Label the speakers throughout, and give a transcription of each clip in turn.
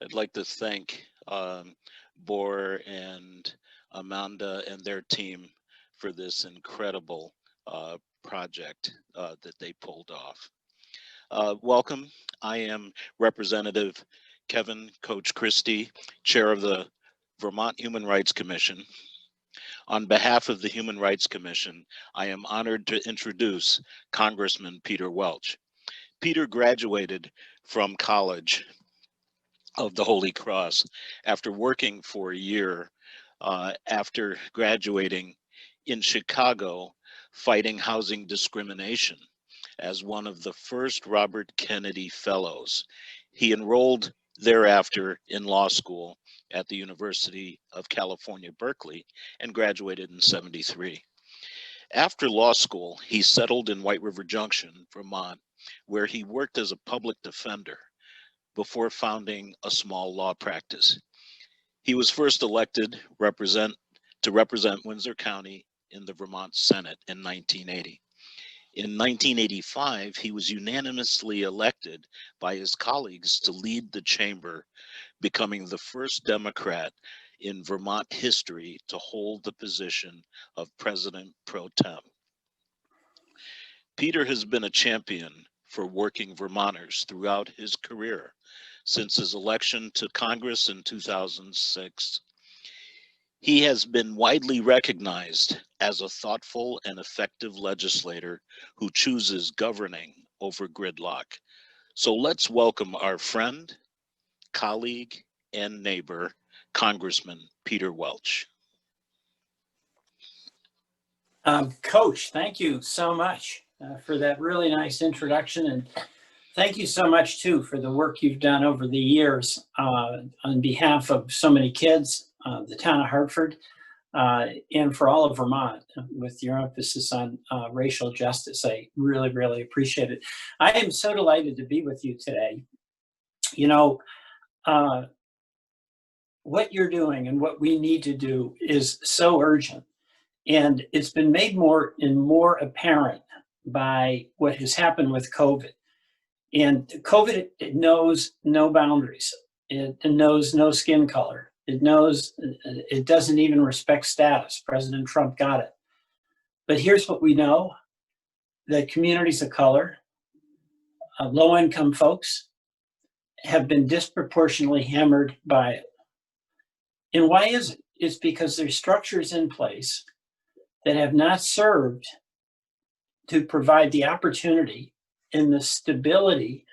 Speaker 1: I'd like to thank Bor and Amanda and their team for this incredible project that they pulled off. Welcome. I am Representative Kevin Coach Christie, Chair of the Vermont Human Rights Commission. On behalf of the Human Rights Commission, I am honored to introduce Congressman Peter Welch. Peter graduated from College of the Holy Cross after working for a year after graduating in Chicago, fighting housing discrimination as one of the first Robert Kennedy Fellows. He enrolled thereafter in law school at the University of California, Berkeley, and graduated in '73. After law school, he settled in White River Junction, Vermont, where he worked as a public defender before founding a small law practice. He was first elected to represent Windsor County in the Vermont Senate in 1980. In 1985, he was unanimously elected by his colleagues to lead the chamber, becoming the first Democrat in Vermont history to hold the position of President pro tem. Peter has been a champion for working Vermonters throughout his career. Since his election to Congress in 2006, he has been widely recognized as a thoughtful and effective legislator who chooses governing over gridlock. So let's welcome our friend, colleague, and neighbor, Congressman Peter Welch.
Speaker 2: Coach, thank you so much for that really nice introduction. And thank you so much, too, for the work you've done over the years on behalf of so many kids, the town of Hartford, and for all of Vermont with your emphasis on racial justice. I really, really appreciate it. I am so delighted to be with you today. You know, what you're doing and what we need to do is so urgent. And it's been made more and more apparent by what has happened with COVID. And COVID, it knows no boundaries. It knows no skin color. It doesn't even respect status. President Trump got it. But here's what we know, that communities of color, low-income folks, have been disproportionately hammered by it. And why is it? It's because there's structures in place that have not served to provide the opportunity and the stability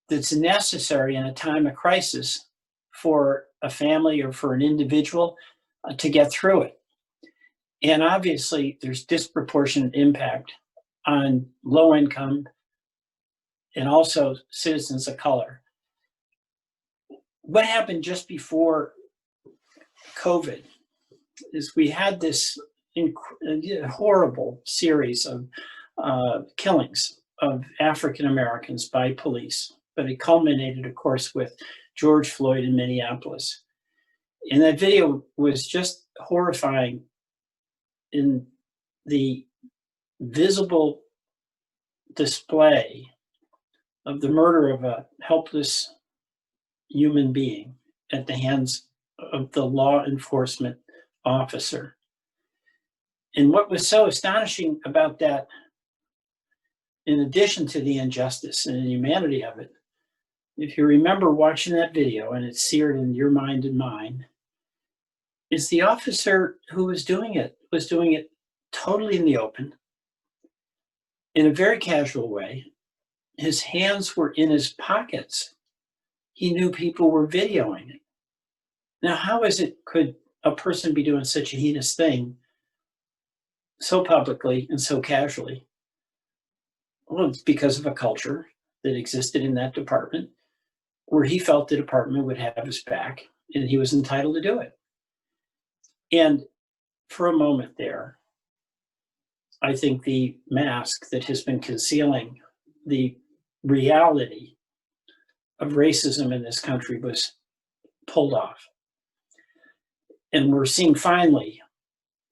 Speaker 2: that's necessary in a time of crisis for a family or for an individual to get through it. And obviously, there's disproportionate impact on low income and also citizens of color. What happened just before COVID is we had this horrible series of killings of African Americans by police, but it culminated, of course, with George Floyd in Minneapolis. And that video was just horrifying in the visible display of the murder of a helpless human being at the hands of the law enforcement officer. And what was so astonishing about that, in addition to the injustice and inhumanity of it, if you remember watching that video, and it's seared in your mind and mine, is the officer who was doing it totally in the open, in a very casual way. His hands were in his pockets. He knew people were videoing it. Now, how could a person be doing such a heinous thing so publicly and so casually? Well, it's because of a culture that existed in that department where he felt the department would have his back and he was entitled to do it. And for a moment there, I think the mask that has been concealing the reality of racism in this country was pulled off. And we're seeing finally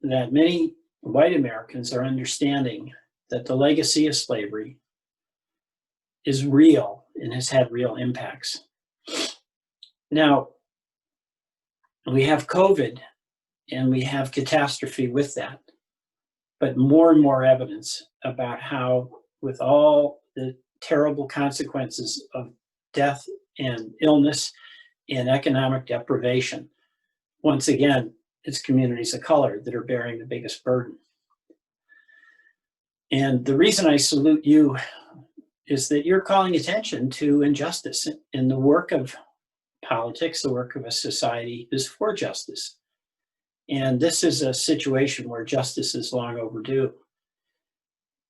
Speaker 2: that many white Americans are understanding that the legacy of slavery is real and has had real impacts. Now, we have COVID and we have catastrophe with that, but more and more evidence about how, with all the terrible consequences of death and illness and economic deprivation, once again, it's communities of color that are bearing the biggest burden. And the reason I salute you is that you're calling attention to injustice, in the work of politics, the work of a society is for justice. And this is a situation where justice is long overdue.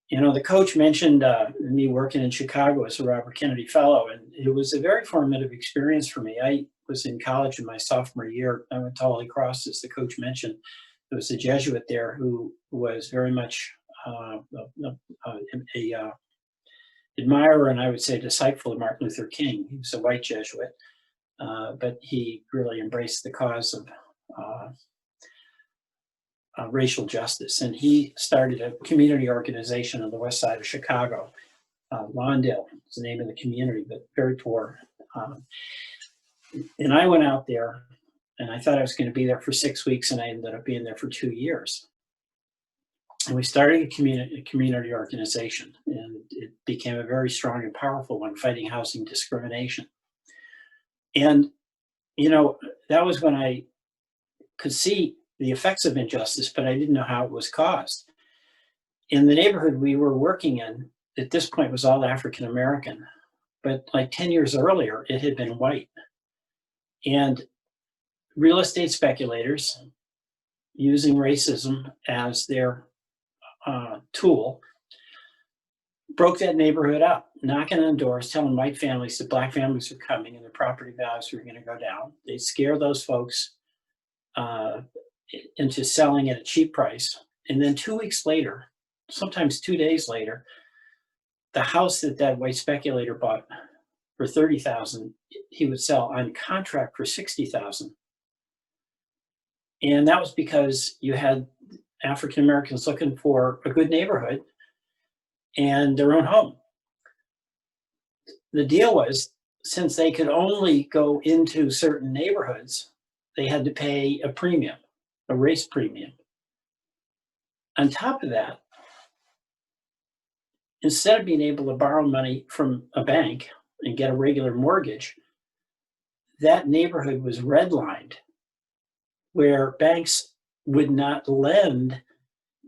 Speaker 2: You know, the coach mentioned me working in Chicago as a Robert Kennedy Fellow, and it was a very formative experience for me. I was in college in my sophomore year. I went to Holy Cross, as the coach mentioned. There was a Jesuit there who was very much a admirer, and I would say disciple of Martin Luther King. He was a white Jesuit, but he really embraced the cause of racial justice. And he started a community organization on the west side of Chicago. Lawndale is the name of the community, but very poor. And I went out there, and I thought I was going to be there for 6 weeks, and I ended up being there for 2 years. And we started a community organization, and it became a very strong and powerful one, fighting housing discrimination. And, you know, that was when I could see the effects of injustice, but I didn't know how it was caused. In the neighborhood we were working in, at this point, was all African American, but like 10 years earlier, it had been white. And real estate speculators, using racism as their tool, broke that neighborhood up, knocking on doors, telling white families that black families were coming and their property values were going to go down. They'd scare those folks into selling at a cheap price. And then 2 weeks later, sometimes 2 days later, the house that white speculator bought for $30,000, he would sell on contract for $60,000. And that was because you had African Americans looking for a good neighborhood and their own home. The deal was, since they could only go into certain neighborhoods, they had to pay a premium, a race premium. On top of that, instead of being able to borrow money from a bank and get a regular mortgage, that neighborhood was redlined, where banks would not lend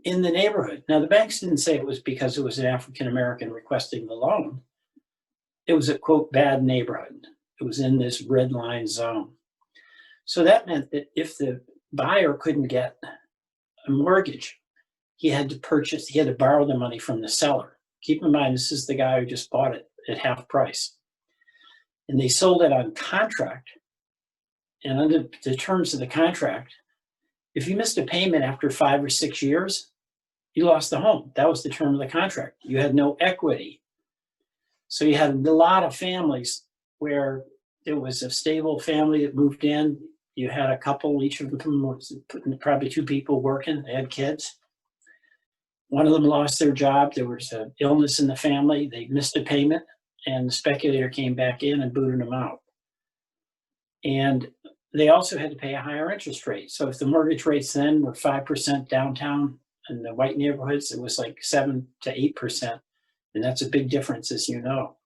Speaker 2: in the neighborhood. Now, the banks didn't say it was because it was an African American requesting the loan. It was a, quote, bad neighborhood. It was in this red line zone. So that meant that if the buyer couldn't get a mortgage, he had to borrow the money from the seller. Keep in mind, this is the guy who just bought it at half price. And they sold it on contract. And under the terms of the contract, if you missed a payment after 5 or 6 years, you lost the home. That was the term of the contract. You had no equity. So you had a lot of families where there was a stable family that moved in. You had a couple, each of them was probably 2 people working, they had kids. One of them lost their job. There was an illness in the family. They missed a payment, and the speculator came back in and booted them out. And they also had to pay a higher interest rate. So if the mortgage rates then were 5% downtown in the white neighborhoods, it was like 7 to 8%. And that's a big difference, as you know.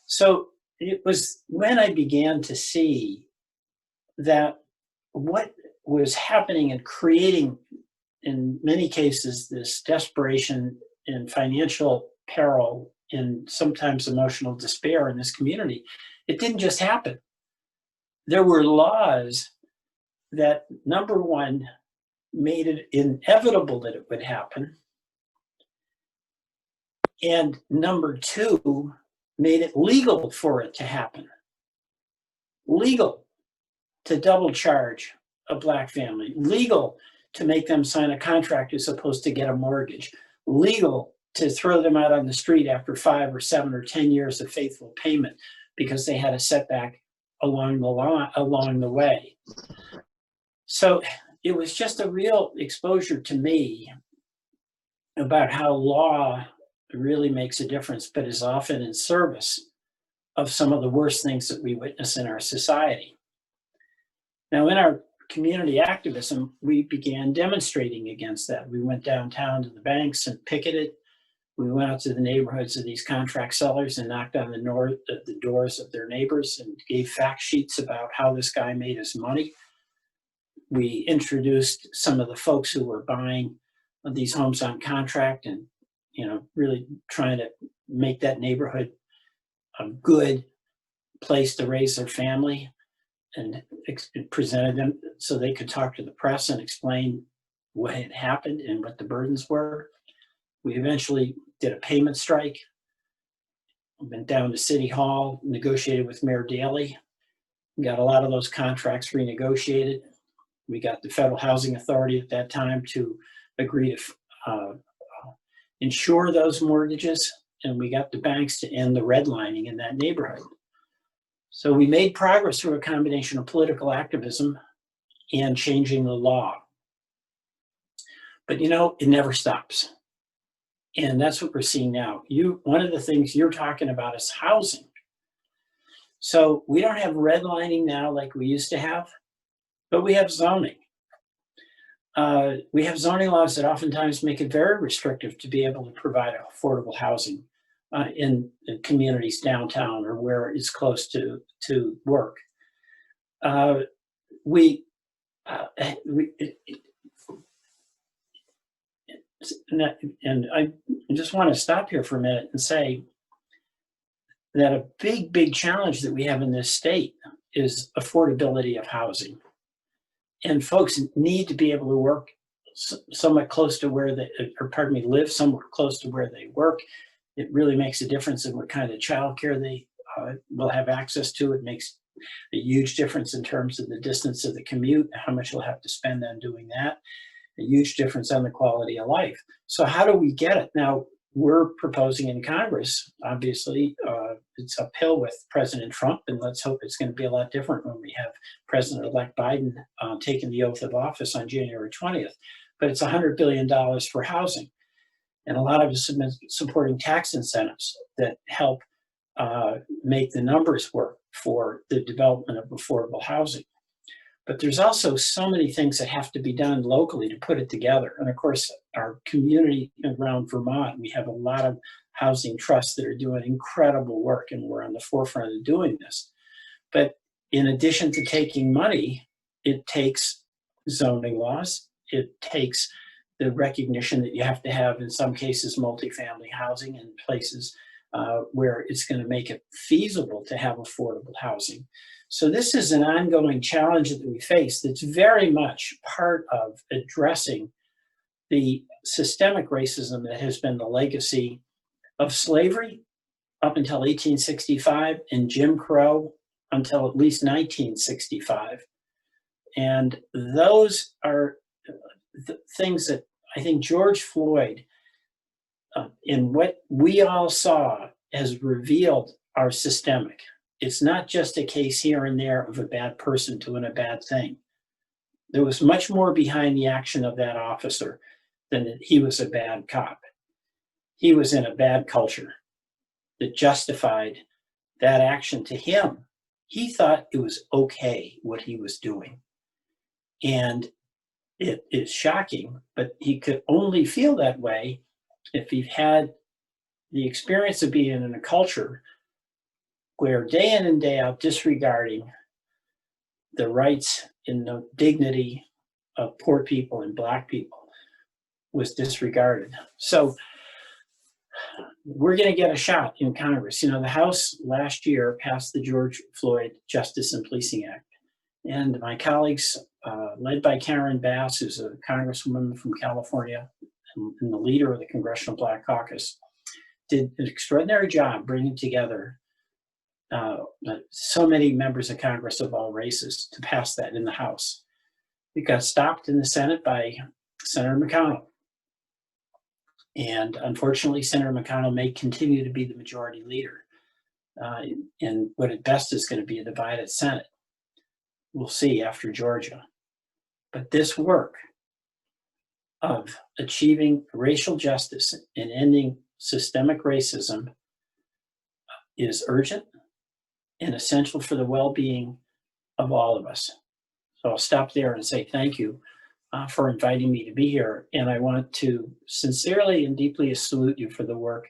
Speaker 2: So it was when I began to see that what was happening and creating, in many cases, this desperation and financial peril and sometimes emotional despair in this community, it didn't just happen. There were laws that, number one, made it inevitable that it would happen. And number two, made it legal for it to happen. Legal to double charge a black family. Legal to make them sign a contract as opposed to get a mortgage. Legal to throw them out on the street after 5 or 7 or 10 years of faithful payment because they had a setback along the way. So it was just a real exposure to me about how law really makes a difference, but is often in service of some of the worst things that we witness in our society. Now, in our community activism, we began demonstrating against that. We went downtown to the banks and picketed. We went out to the neighborhoods of these contract sellers and knocked on the doors of their neighbors and gave fact sheets about how this guy made his money. We introduced some of the folks who were buying these homes on contract and, really trying to make that neighborhood a good place to raise their family, and presented them so they could talk to the press and explain what had happened and what the burdens were. We eventually did a payment strike, went down to City Hall, negotiated with Mayor Daley, got a lot of those contracts renegotiated. We got the Federal Housing Authority at that time to agree to insure those mortgages, and we got the banks to end the redlining in that neighborhood. So we made progress through a combination of political activism and changing the law. But it never stops. And that's what we're seeing now. One of the things you're talking about is housing. So we don't have redlining now like we used to have, but we have zoning. We have zoning laws that oftentimes make it very restrictive to be able to provide affordable housing in communities downtown or where it's close to work. And I just want to stop here for a minute and say that a big challenge that we have in this state is affordability of housing. And folks need to be able to work somewhat close to where live somewhere close to where they work. It really makes a difference in what kind of childcare they will have access to. It makes a huge difference in terms of the distance of the commute, how much you'll have to spend on doing that, a huge difference on the quality of life. So how do we get it? Now, we're proposing in Congress, obviously, it's uphill with President Trump, and let's hope it's going to be a lot different when we have President-elect Biden taking the oath of office on January 20th. But it's $100 billion for housing. And a lot of us have been supporting tax incentives that help make the numbers work for the development of affordable housing. But there's also so many things that have to be done locally to put it together. And of course, our community around Vermont, we have a lot of housing trusts that are doing incredible work, and we're on the forefront of doing this. But in addition to taking money, it takes zoning laws. It takes the recognition that you have to have, in some cases, multifamily housing in places where it's going to make it feasible to have affordable housing. So this is an ongoing challenge that we face that's very much part of addressing the systemic racism that has been the legacy of slavery up until 1865 and Jim Crow until at least 1965. And those are the things that I think George Floyd, in what we all saw, has revealed are systemic. It's not just a case here and there of a bad person doing a bad thing. There was much more behind the action of that officer than that he was a bad cop. He was in a bad culture that justified that action to him. He thought it was okay what he was doing. And it is shocking, but he could only feel that way if he had the experience of being in a culture where day in and day out disregarding the rights and the dignity of poor people and Black people was disregarded. So we're going to get a shot in Congress. The House last year passed the George Floyd Justice and Policing Act. And my colleagues, led by Karen Bass, who's a congresswoman from California and the leader of the Congressional Black Caucus, did an extraordinary job bringing together so many members of Congress of all races to pass that in the House. It got stopped in the Senate by Senator McConnell. And unfortunately, Senator McConnell may continue to be the majority leader in what at best is going to be a divided Senate. We'll see after Georgia. But this work of achieving racial justice and ending systemic racism is urgent and essential for the well-being of all of us. So I'll stop there and say thank you for inviting me to be here. And I want to sincerely and deeply salute you for the work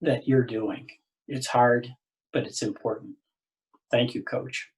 Speaker 2: that you're doing. It's hard, but it's important. Thank you, Coach.